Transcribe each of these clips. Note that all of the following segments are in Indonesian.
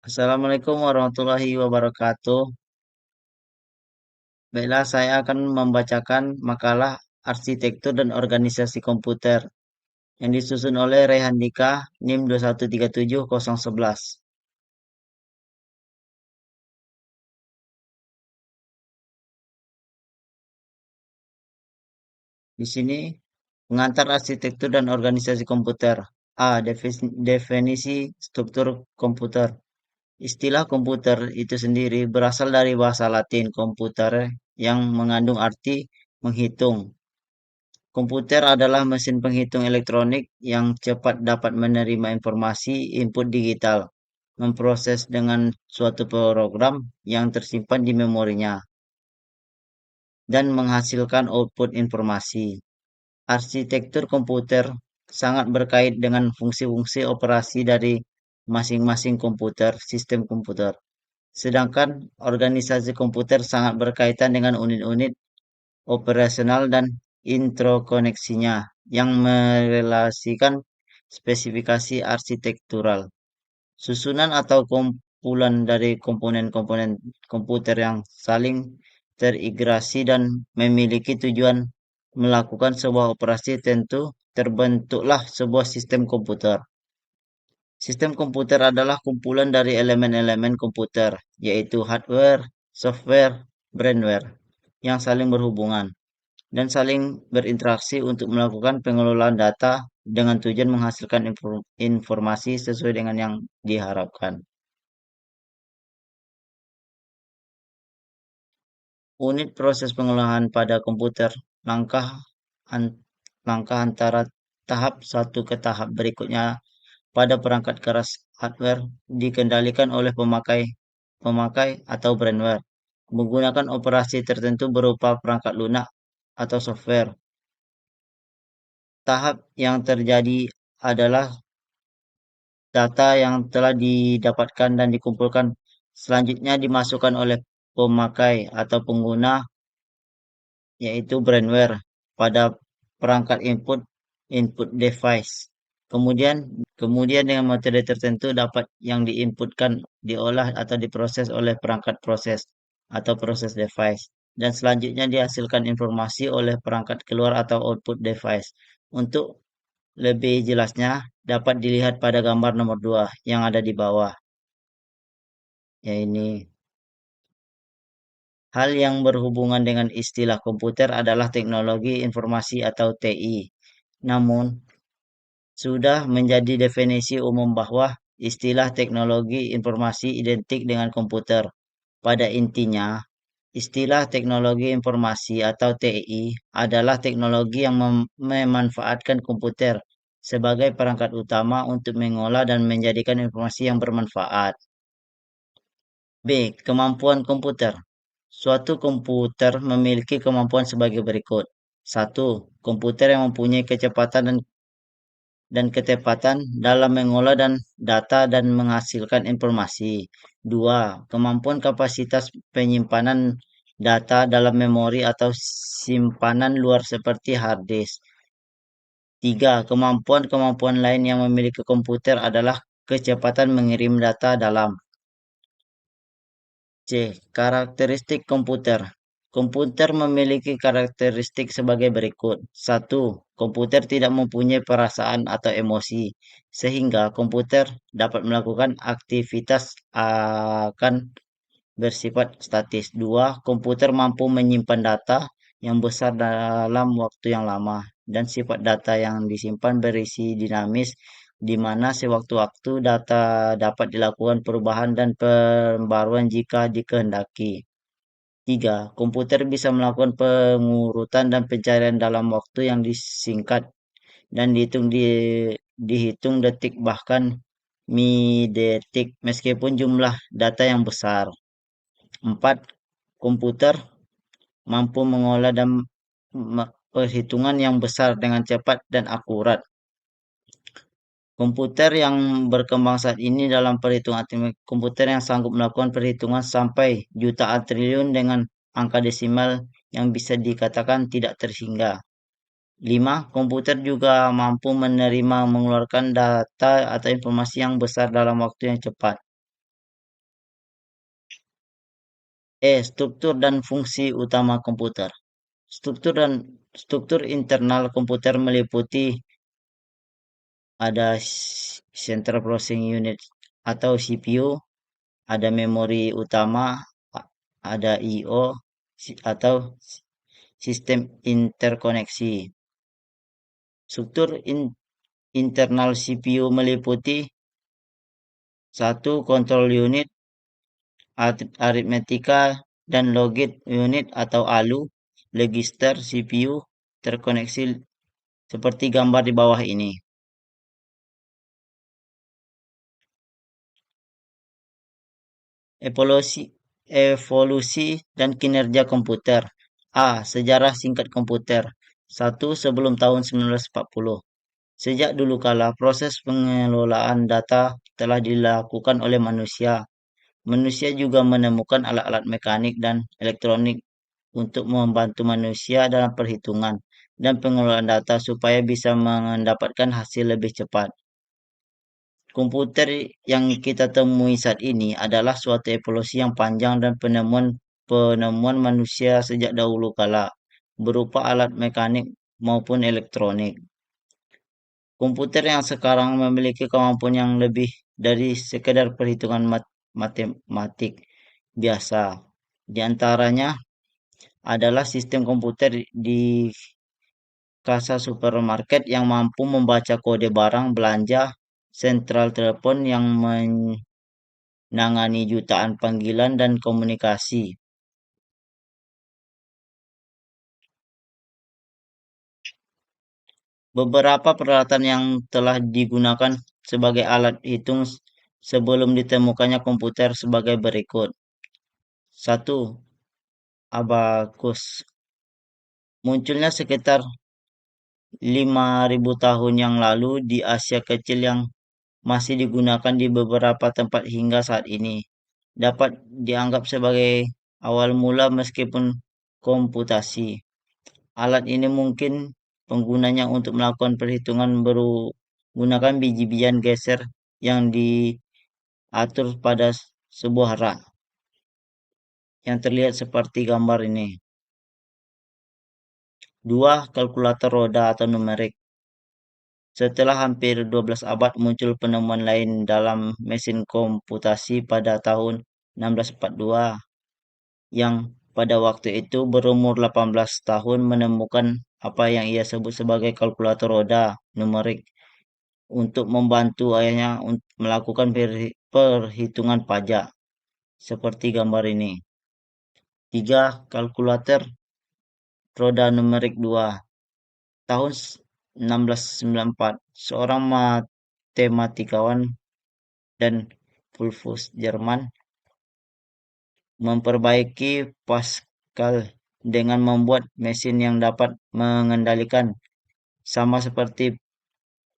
Assalamualaikum warahmatullahi wabarakatuh. Baiklah, saya akan membacakan makalah Arsitektur dan Organisasi Komputer yang disusun oleh Rehan Dika, NIM 2137011. Di sini, pengantar arsitektur dan organisasi komputer. A. Definisi struktur komputer. Istilah komputer itu sendiri berasal dari bahasa Latin komputer yang mengandung arti menghitung. Komputer adalah mesin penghitung elektronik yang cepat dapat menerima informasi input digital, memproses dengan suatu program yang tersimpan di memorinya, dan menghasilkan output informasi. Arsitektur komputer sangat berkait dengan fungsi-fungsi operasi dari masing-masing komputer, sistem komputer. Sedangkan organisasi komputer sangat berkaitan dengan unit-unit operasional dan interkoneksinya yang merelasikan spesifikasi arsitektural. Susunan atau kumpulan dari komponen-komponen komputer yang saling terintegrasi dan memiliki tujuan melakukan sebuah operasi tentu terbentuklah sebuah sistem komputer. Sistem komputer adalah kumpulan dari elemen-elemen komputer, yaitu hardware, software, brainware, yang saling berhubungan dan saling berinteraksi untuk melakukan pengelolaan data dengan tujuan menghasilkan informasi sesuai dengan yang diharapkan. Unit proses pengolahan pada komputer, langkah an- langkah antara tahap satu ke tahap berikutnya pada perangkat keras hardware dikendalikan oleh pemakai atau brainware menggunakan operasi tertentu berupa perangkat lunak atau software. Tahap yang terjadi adalah data yang telah didapatkan dan dikumpulkan selanjutnya dimasukkan oleh pemakai atau pengguna, yaitu brainware, pada perangkat input input device. Kemudian kemudian dengan metode tertentu dapat yang diinputkan diolah atau diproses oleh perangkat proses atau proses device dan selanjutnya dihasilkan informasi oleh perangkat keluar atau output device. Untuk lebih jelasnya dapat dilihat pada gambar nomor 2 yang ada di bawah. Ya ini. Hal yang berhubungan dengan istilah komputer adalah teknologi informasi atau TI. Namun, sudah menjadi definisi umum bahwa istilah teknologi informasi identik dengan komputer. Pada intinya, istilah teknologi informasi atau TI adalah teknologi yang memanfaatkan komputer sebagai perangkat utama untuk mengolah dan menjadikan informasi yang bermanfaat. B. Kemampuan komputer. Suatu komputer memiliki kemampuan sebagai berikut. Satu, komputer yang mempunyai kecepatan dan ketepatan dalam mengolah dan data dan menghasilkan informasi. Dua, kemampuan kapasitas penyimpanan data dalam memori atau simpanan luar seperti hard disk. Tiga, kemampuan-kemampuan lain yang memiliki komputer adalah kecepatan mengirim data dalam. C. Karakteristik komputer. Komputer memiliki karakteristik sebagai berikut. Satu, komputer tidak mempunyai perasaan atau emosi, sehingga komputer dapat melakukan aktivitas akan bersifat statis. Dua, komputer mampu menyimpan data yang besar dalam waktu yang lama, dan sifat data yang disimpan berisi dinamis, di mana sewaktu-waktu data dapat dilakukan perubahan dan pembaruan jika dikehendaki. Tiga, komputer bisa melakukan pengurutan dan pencarian dalam waktu yang disingkat dan dihitung detik bahkan detik meskipun jumlah data yang besar. Empat, komputer mampu mengolah dan perhitungan yang besar dengan cepat dan akurat. Komputer yang berkembang saat ini dalam perhitungan komputer yang sanggup melakukan perhitungan sampai jutaan triliun dengan angka desimal yang bisa dikatakan tidak terhingga. 5. Komputer juga mampu menerima mengeluarkan data atau informasi yang besar dalam waktu yang cepat. Struktur dan fungsi utama komputer. Struktur dan struktur internal komputer meliputi ada Central Processing Unit atau CPU, ada memori utama, ada I/O atau sistem interkoneksi. Struktur internal CPU meliputi satu control unit, aritmetika dan logic unit atau ALU, register CPU terkoneksi seperti gambar di bawah ini. Evolusi, evolusi dan kinerja komputer. A. Sejarah singkat komputer. 1. Sebelum tahun 1940. Sejak dulu kala, proses pengelolaan data telah dilakukan oleh manusia. Manusia juga menemukan alat-alat mekanik dan elektronik untuk membantu manusia dalam perhitungan dan pengelolaan data supaya bisa mendapatkan hasil lebih cepat. Komputer yang kita temui saat ini adalah suatu evolusi yang panjang dan penemuan manusia sejak dahulu kala, berupa alat mekanik maupun elektronik. Komputer yang sekarang memiliki kemampuan yang lebih dari sekedar perhitungan matematik biasa. Di antaranya adalah sistem komputer di kasa supermarket yang mampu membaca kode barang belanja, sentral telepon yang menangani jutaan panggilan dan komunikasi. Beberapa peralatan yang telah digunakan sebagai alat hitung sebelum ditemukannya komputer sebagai berikut. Satu, Abakus. Munculnya sekitar 5.000 tahun yang lalu di Asia Kecil yang masih digunakan di beberapa tempat hingga saat ini. Dapat dianggap sebagai awal mula meskipun komputasi. Alat ini mungkin penggunanya untuk melakukan perhitungan menggunakan biji-bijian geser yang diatur pada sebuah rak yang terlihat seperti gambar ini. Dua, kalkulator roda atau numerik. Setelah hampir 12 abad muncul penemuan lain dalam mesin komputasi pada tahun 1642 yang pada waktu itu berumur 18 tahun menemukan apa yang ia sebut sebagai kalkulator roda numerik untuk membantu ayahnya melakukan perhitungan pajak seperti gambar ini. Tiga, kalkulator roda numerik 2. Tahun 1694, seorang matematikawan dan Fulvus Jerman memperbaiki Pascal dengan membuat mesin yang dapat mengendalikan sama seperti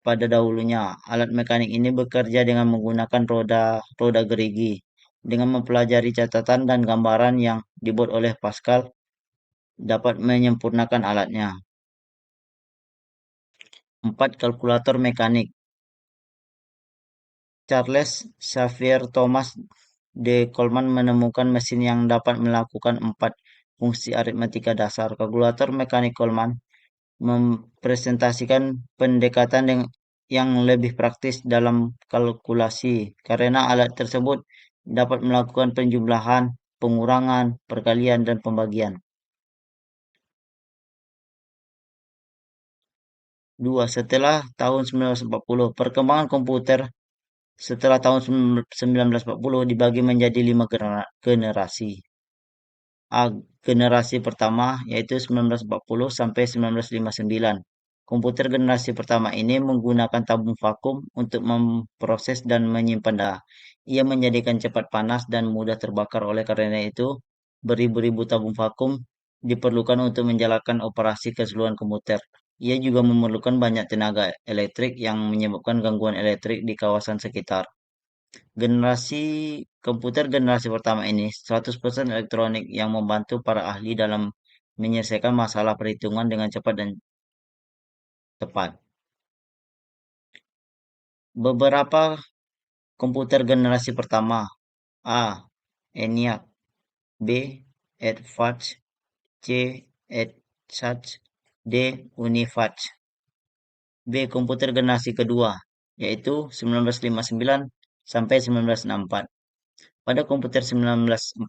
pada dahulunya. Alat mekanik ini bekerja dengan menggunakan roda gerigi. Dengan mempelajari catatan dan gambaran yang dibuat oleh Pascal, dapat menyempurnakan alatnya. 4. Kalkulator mekanik. Charles Xavier Thomas de Coleman menemukan mesin yang dapat melakukan 4 fungsi aritmetika dasar. Kalkulator mekanik Coleman mempresentasikan pendekatan yang lebih praktis dalam kalkulasi, karena alat tersebut dapat melakukan penjumlahan, pengurangan, perkalian, dan pembagian. 2. Setelah tahun 1940, perkembangan komputer setelah tahun 1940 dibagi menjadi 5 generasi. A. Generasi pertama yaitu 1940 sampai 1959. Komputer generasi pertama ini menggunakan tabung vakum untuk memproses dan menyimpan data. Ia menjadikan cepat panas dan mudah terbakar, oleh karena itu beribu-ribu tabung vakum diperlukan untuk menjalankan operasi keseluruhan komputer. Ia juga memerlukan banyak tenaga elektrik yang menyebabkan gangguan elektrik di kawasan sekitar. Generasi komputer generasi pertama ini 100% elektronik yang membantu para ahli dalam menyelesaikan masalah perhitungan dengan cepat dan tepat. Beberapa komputer generasi pertama. A. ENIAC. B. Edvard, C. Edsat, D. Univac. B. Komputer generasi kedua, yaitu 1959 sampai 1964. Pada komputer 1948,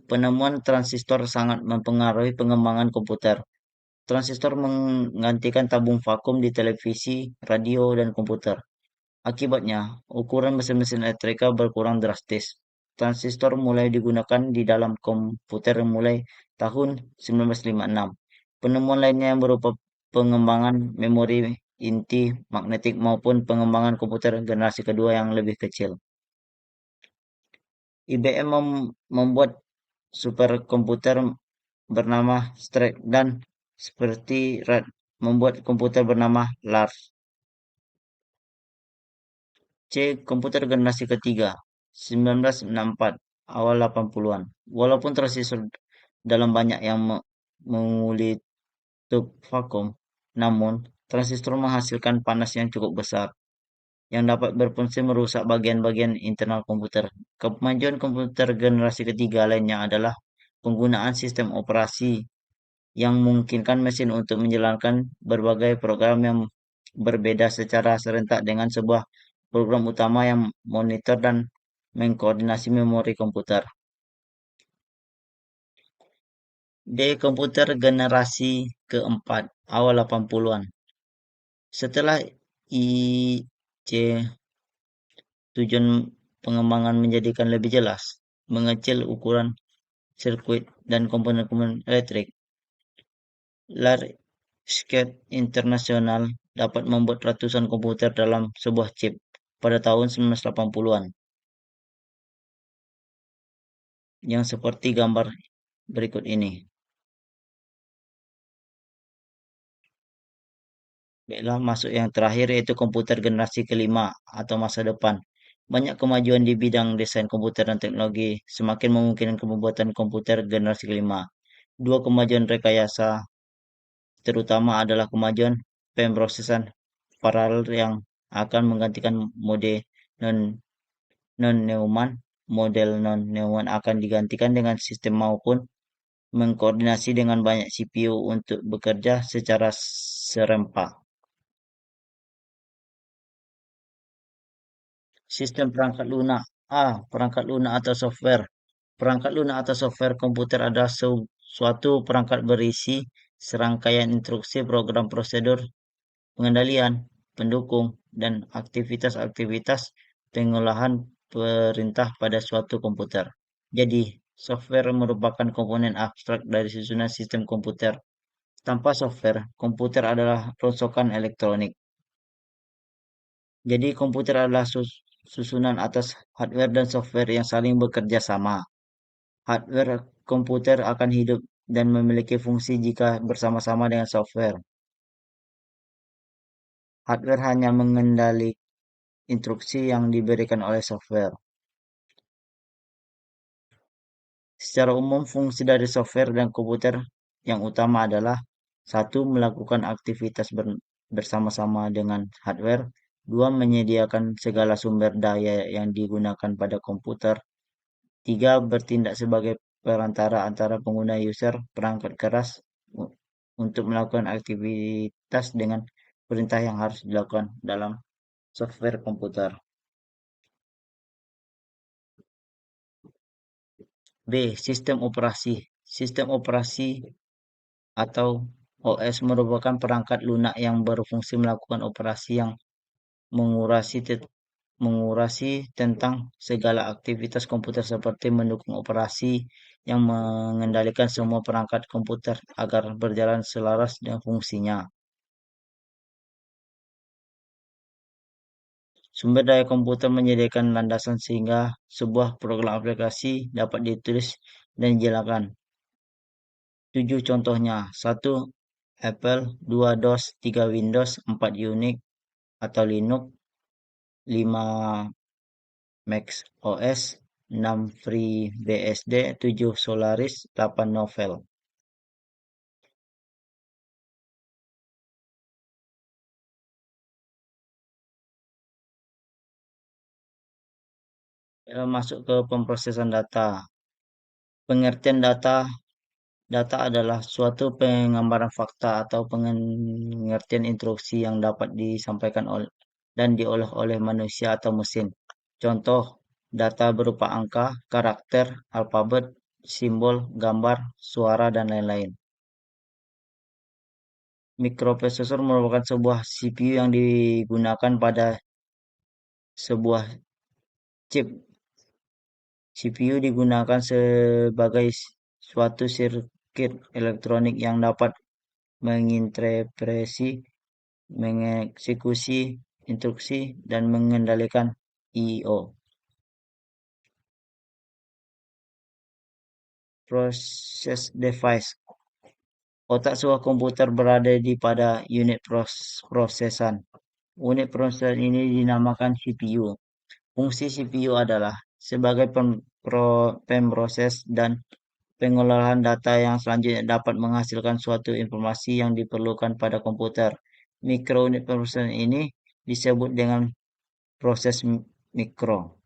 penemuan transistor sangat mempengaruhi pengembangan komputer. Transistor menggantikan tabung vakum di televisi, radio, dan komputer. Akibatnya, ukuran mesin-mesin elektrika berkurang drastis. Transistor mulai digunakan di dalam komputer mulai tahun 1956. Penemuan lainnya yang berupa pengembangan memori inti magnetik maupun pengembangan komputer generasi kedua yang lebih kecil. IBM membuat superkomputer bernama Strix dan seperti RAD membuat komputer bernama LARS. C. Komputer generasi ketiga, 1964, awal 80-an. Walaupun transistor dalam banyak yang mengulik vakum, namun transistor menghasilkan panas yang cukup besar yang dapat berfungsi merusak bagian-bagian internal komputer. Kemajuan komputer generasi ketiga lainnya adalah penggunaan sistem operasi yang memungkinkan mesin untuk menjalankan berbagai program yang berbeda secara serentak dengan sebuah program utama yang monitor dan mengkoordinasi memori komputer. D. Komputer generasi keempat, awal 80-an. Setelah IC, tujuan pengembangan menjadikan lebih jelas, mengecil ukuran sirkuit dan komponen-komponen elektrik. Large-scale International dapat membuat ratusan komputer dalam sebuah chip pada tahun 1980-an, yang seperti gambar berikut ini. Baiklah, masuk yang terakhir yaitu komputer generasi kelima atau masa depan. Banyak kemajuan di bidang desain komputer dan teknologi semakin memungkinkan pembuatan komputer generasi kelima. Dua kemajuan rekayasa terutama adalah kemajuan pemrosesan paralel yang akan menggantikan mode non non-Neumann. Model non-Neumann akan digantikan dengan sistem maupun mengkoordinasi dengan banyak CPU untuk bekerja secara serempak. Sistem perangkat lunak. A. Perangkat lunak atau software. Perangkat lunak atau software komputer adalah suatu perangkat berisi serangkaian instruksi, program, prosedur, pengendalian, pendukung, dan aktivitas-aktivitas pengolahan perintah pada suatu komputer. Jadi, software merupakan komponen abstrak dari susunan sistem komputer. Tanpa software, komputer adalah rongsokan elektronik. Jadi, komputer adalah susunan atas hardware dan software yang saling bekerja sama. Hardware komputer akan hidup dan memiliki fungsi jika bersama-sama dengan software. Hardware hanya mengendalikan instruksi yang diberikan oleh software. Secara umum, fungsi dari software dan komputer yang utama adalah: satu, melakukan aktivitas bersama-sama dengan hardware. Dua, menyediakan segala sumber daya yang digunakan pada komputer. Tiga, bertindak sebagai perantara antara pengguna user perangkat keras untuk melakukan aktivitas dengan perintah yang harus dilakukan dalam software komputer. B. Sistem operasi. Sistem operasi atau OS merupakan perangkat lunak yang berfungsi melakukan operasi yang mengurasi tentang segala aktivitas komputer seperti mendukung operasi yang mengendalikan semua perangkat komputer agar berjalan selaras dengan fungsinya. Sumber daya komputer menyediakan landasan sehingga sebuah program aplikasi dapat ditulis dan dijalankan. 7 contohnya. 1. Apple. 2. DOS. 3. Windows. 4. Unix atau Linux. 5. Mac OS. 6. FreeBSD. 7. Solaris. 8. Novell. Masuk ke pemrosesan data. Pengertian data. Data adalah suatu penggambaran fakta atau pengertian instruksi yang dapat disampaikan dan diolah oleh manusia atau mesin. Contoh, data berupa angka, karakter, alfabet, simbol, gambar, suara, dan lain-lain. Mikroprosesor merupakan sebuah CPU yang digunakan pada sebuah chip. CPU digunakan sebagai suatu sirkuit elektronik yang dapat menginterpretasi, mengeksekusi instruksi, dan mengendalikan I/O. Proses device. Otak sebuah komputer berada di pada unit prosesan. Unit prosesan ini dinamakan CPU. Fungsi CPU adalah sebagai pemproses dan pengolahan data yang selanjutnya dapat menghasilkan suatu informasi yang diperlukan pada komputer. Mikrounit pemrosesan ini disebut dengan proses mikro.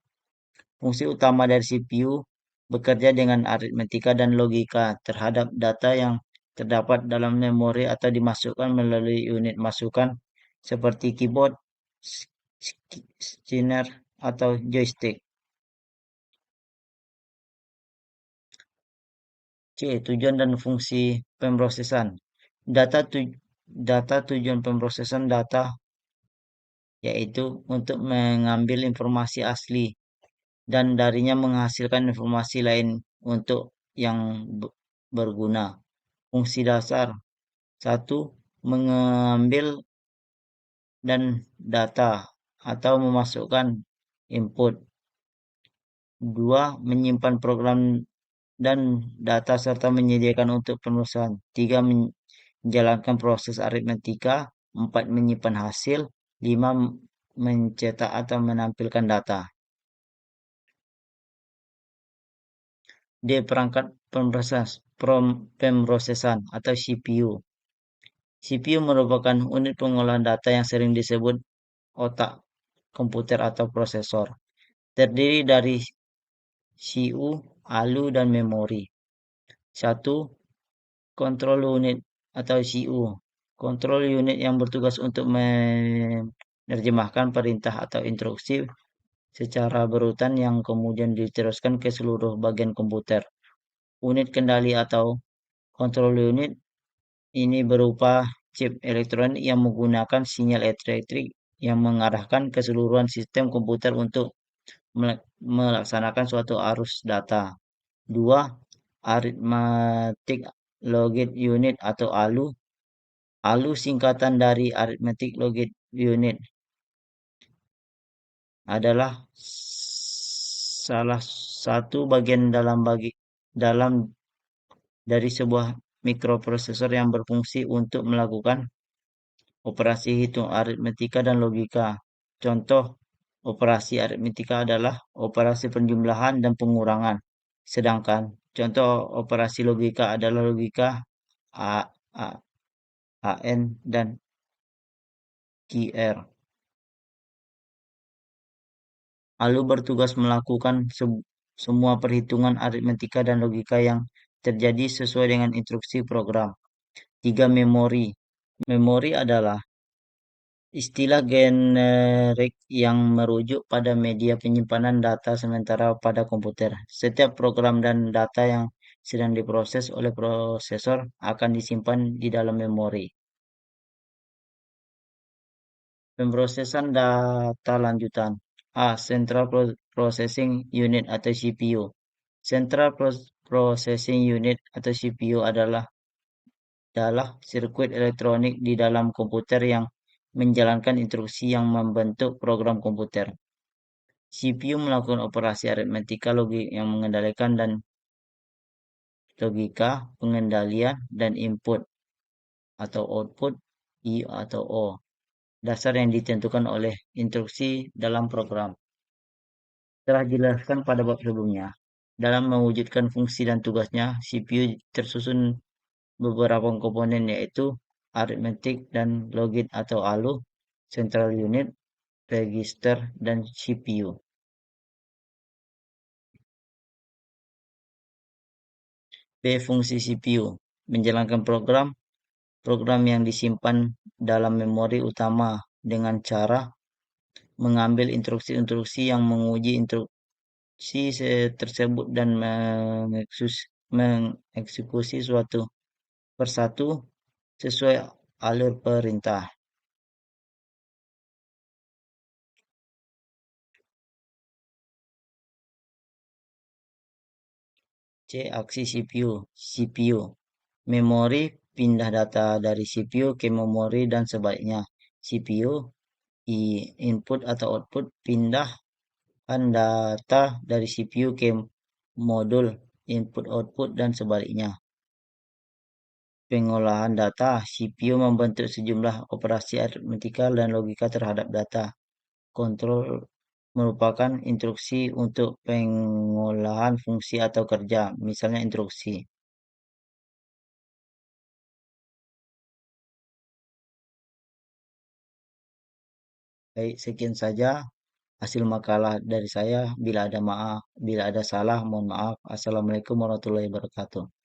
Fungsi utama dari CPU bekerja dengan aritmetika dan logika terhadap data yang terdapat dalam memori atau dimasukkan melalui unit masukan seperti keyboard, scanner, atau joystick. C. Tujuan dan fungsi pemrosesan. Data, data tujuan pemrosesan data yaitu untuk mengambil informasi asli dan darinya menghasilkan informasi lain untuk yang berguna. Fungsi dasar. Satu, mengambil dan data atau memasukkan input. Dua, menyimpan program dan data serta menyediakan untuk penulisan. Tiga, menjalankan proses aritmetika. Empat, menyimpan hasil. Lima, mencetak atau menampilkan data. D. Perangkat pemrosesan atau CPU. CPU merupakan unit pengolahan data yang sering disebut otak komputer atau prosesor. Terdiri dari CPU, ALU, dan memori. Satu, kontrol unit atau CPU. Kontrol unit yang bertugas untuk menerjemahkan perintah atau instruksi secara berurutan yang kemudian diteruskan ke seluruh bagian komputer. Unit kendali atau kontrol unit ini berupa chip elektronik yang menggunakan sinyal elektrik yang mengarahkan keseluruhan sistem komputer untuk melaksanakan suatu arus data. Dua, Arithmetic Logic Unit atau ALU. ALU singkatan dari Arithmetic Logic Unit adalah salah satu bagian dalam dari sebuah mikroprosesor yang berfungsi untuk melakukan operasi hitung aritmetika dan logika. Contoh operasi aritmetika adalah operasi penjumlahan dan pengurangan. Sedangkan contoh operasi logika adalah logika A, A, AN, dan QR. Lalu bertugas melakukan semua perhitungan aritmetika dan logika yang terjadi sesuai dengan instruksi program. Tiga, memori. Memori adalah istilah generik yang merujuk pada media penyimpanan data sementara pada komputer. Setiap program dan data yang sedang diproses oleh prosesor akan disimpan di dalam memori. Pemrosesan data lanjutan. A. Central Processing Unit atau CPU. Central Processing Unit atau CPU adalah sirkuit elektronik di dalam komputer yang menjalankan instruksi yang membentuk program komputer. CPU melakukan operasi aritmetika logik yang mengendalikan dan logika, pengendalian, dan input atau output I atau O. Dasar yang ditentukan oleh instruksi dalam program. Telah dijelaskan pada bab sebelumnya. Dalam mewujudkan fungsi dan tugasnya, CPU tersusun beberapa komponen yaitu aritmetik dan logik atau ALU, central unit, register, dan CPU. Fungsi CPU. Menjalankan program, program yang disimpan dalam memori utama dengan cara mengambil instruksi-instruksi yang menguji instruksi tersebut dan mengeksekusi suatu persatu sesuai alur perintah. C. Aksi CPU. CPU. Memori pindah data dari CPU ke memori dan sebaliknya. CPU input atau output pindahkan data dari CPU ke modul input output dan sebaliknya. Pengolahan data. CPU membentuk sejumlah operasi aritmetika dan logika terhadap data. Kontrol merupakan instruksi untuk pengolahan fungsi atau kerja, misalnya instruksi. Baik, sekian saja hasil makalah dari saya. Bila ada salah, mohon maaf. Assalamualaikum warahmatullahi wabarakatuh.